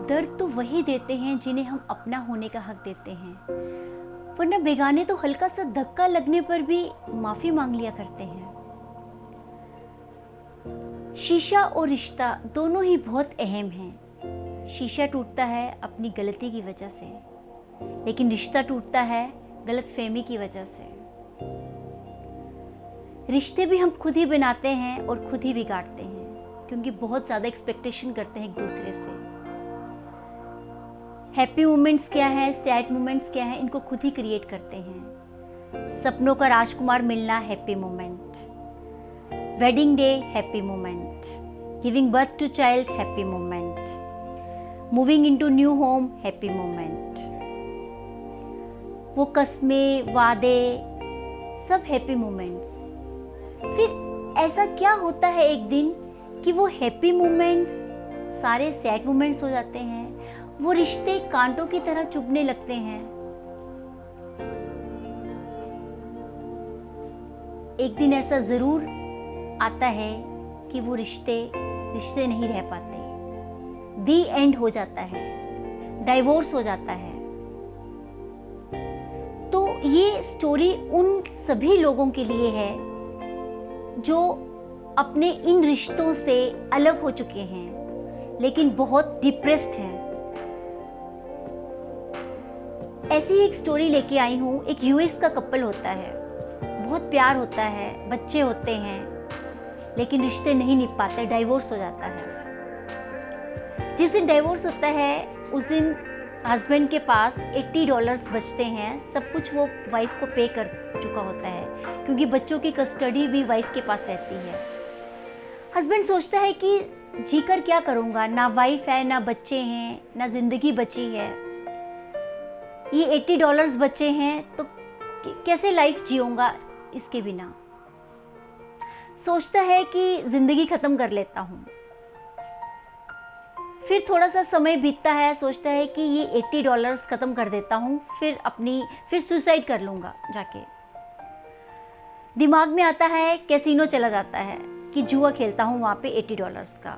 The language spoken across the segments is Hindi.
दर्द तो वही देते हैं जिन्हें हम अपना होने का हक देते हैं, वरना बेगाने तो हल्का सा धक्का लगने पर भी माफी मांग लिया करते हैं। शीशा और रिश्ता दोनों ही बहुत अहम हैं। शीशा टूटता है अपनी गलती की वजह से, लेकिन रिश्ता टूटता है गलतफहमी की वजह से। रिश्ते भी हम खुद ही बनाते हैं और खुद ही बिगाड़ते हैं, क्योंकि बहुत ज़्यादा एक्सपेक्टेशन करते हैं एक दूसरे से। हैप्पी मोमेंट्स क्या है, सैड मोमेंट्स क्या है, इनको खुद ही क्रिएट करते हैं। सपनों का राजकुमार मिलना happy moment, wedding day happy moment, giving birth to child happy moment, moving into new home happy moment. वो कस्में, वादे, सब हैप्पी मोमेंट्स। फिर ऐसा क्या होता है एक दिन कि वो हैप्पी मोमेंट्स सारे सैड मोमेंट्स हो जाते हैं, वो रिश्ते कांटों की तरह चुभने लगते हैं। एक दिन ऐसा जरूर आता है कि वो रिश्ते नहीं रह पाते, दी एंड हो जाता है, डाइवोर्स हो जाता है। तो ये स्टोरी उन सभी लोगों के लिए है जो अपने इन रिश्तों से अलग हो चुके हैं, लेकिन बहुत डिप्रेस्ड हैं। ऐसी एक स्टोरी लेके आई हूँ। एक यूएस का कपल होता है, बहुत प्यार होता है, बच्चे होते हैं, लेकिन रिश्ते नहीं निभ पाते, डाइवोर्स हो जाता है। जिस दिन डाइवोर्स होता है उस दिन हस्बैंड के पास $80 बचते हैं। सब कुछ वो वाइफ को पे कर चुका होता है, क्योंकि बच्चों की कस्टडी भी वाइफ के पास रहती है। हस्बैंड सोचता है कि जी कर क्या करूँगा, ना वाइफ है, ना बच्चे हैं, ना ज़िंदगी बची है। ये $80 बचे हैं तो कैसे लाइफ जीऊँगा इसके बिना। सोचता है कि ज़िंदगी ख़त्म कर लेता हूँ। फिर थोड़ा सा समय बीतता है, सोचता है कि ये $80 ख़त्म कर देता हूँ, फिर सुसाइड कर लूँगा जाके। दिमाग में आता है, कैसीनो चला जाता है कि जुआ खेलता हूँ वहाँ पे $80 का।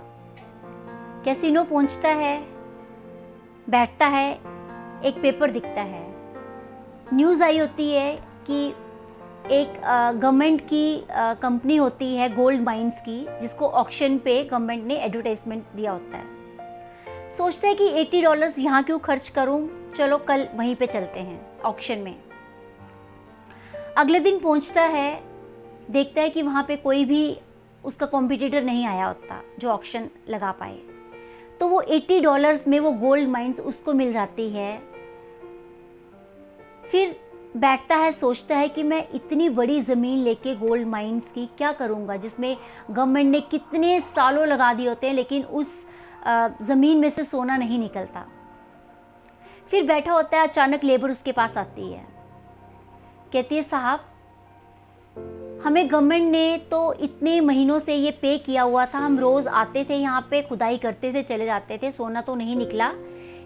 कैसीनो पहुँचता है, बैठता है, एक पेपर दिखता है, न्यूज़ आई होती है कि एक गवर्नमेंट की कंपनी होती है गोल्ड माइंस की, जिसको ऑक्शन पे गवर्नमेंट ने एडवर्टाइजमेंट दिया होता है। सोचता है कि $80 यहाँ क्यों खर्च करूँ, चलो कल वहीं पे चलते हैं ऑक्शन में। अगले दिन पहुँचता है, देखता है कि वहाँ पे कोई भी उसका कॉम्पिटिटर नहीं आया होता जो ऑक्शन लगा पाए। तो वो $80 में वो गोल्ड माइंस उसको मिल जाती है। फिर बैठता है, सोचता है कि मैं इतनी बड़ी ज़मीन लेके गोल्ड माइंस की क्या करूँगा, जिसमें गवर्नमेंट ने कितने सालों लगा दिए होते हैं, लेकिन उस ज़मीन में से सोना नहीं निकलता। फिर बैठा होता है, अचानक लेबर उसके पास आती है, कहती है साहब हमें गवर्नमेंट ने तो इतने महीनों से ये पे किया हुआ था, हम रोज़ आते थे यहाँ पे, खुदाई करते थे, चले जाते थे, सोना तो नहीं निकला,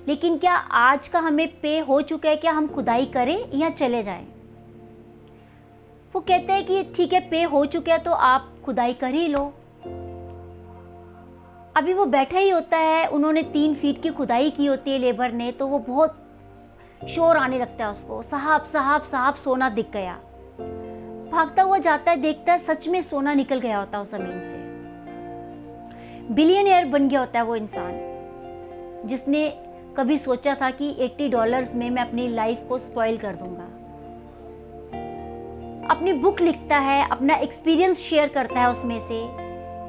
लेकिन क्या आज का हमें पे हो चुका है, क्या हम खुदाई करें या चले जाएं? वो कहते हैं कि ठीक है, पे हो चुका है तो आप खुदाई कर ही लो। अभी वो बैठा ही होता है, उन्होंने 3 फीट की खुदाई की होती है लेबर ने, तो वो बहुत शोर आने लगता है उसको, साहब साहब साहब सोना दिख गया। भागता हुआ जाता है, देखता है सच में सोना निकल गया होता है उस ज़मीन से। बिलियनियर बन गया होता है वो इंसान, जिसने कभी सोचा था कि $80 में मैं अपनी लाइफ को स्पॉइल कर दूंगा। अपनी बुक लिखता है, अपना एक्सपीरियंस शेयर करता है उसमें से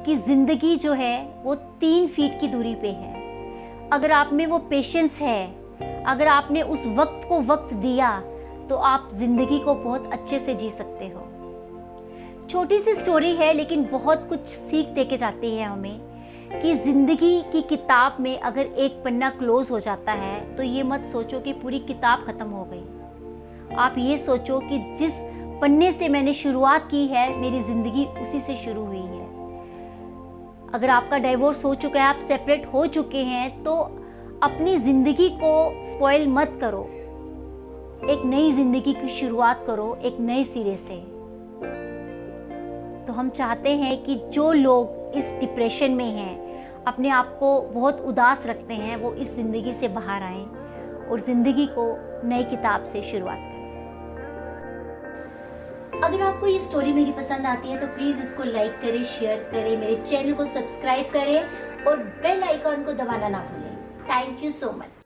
कि ज़िंदगी जो है वो 3 फीट की दूरी पे है। अगर आप में वो पेशेंस है, अगर आपने उस वक्त को वक्त दिया, तो आप ज़िंदगी को बहुत अच्छे से जी सकते हो। छोटी सी स्टोरी है, लेकिन बहुत कुछ सीख दे के जाती है हमें कि ज़िंदगी की किताब में अगर एक पन्ना क्लोज हो जाता है तो ये मत सोचो कि पूरी किताब ख़त्म हो गई। आप ये सोचो कि जिस पन्ने से मैंने शुरुआत की है, मेरी ज़िंदगी उसी से शुरू हुई है। अगर आपका डाइवोर्स हो चुका है, आप सेपरेट हो चुके हैं, तो अपनी ज़िंदगी को स्पॉइल मत करो। एक नई ज़िंदगी की शुरुआत करो, एक नए सिरे से। तो हम चाहते हैं कि जो लोग इस डिप्रेशन में हैं, अपने आप को बहुत उदास रखते हैं वो इस ज़िंदगी से बाहर आएँ और ज़िंदगी को नई किताब से शुरुआत करें। अगर आपको ये स्टोरी मेरी पसंद आती है तो प्लीज़ इसको लाइक करें, शेयर करें, मेरे चैनल को सब्सक्राइब करें और बेल आइकॉन को दबाना ना भूलें। Thank you so much.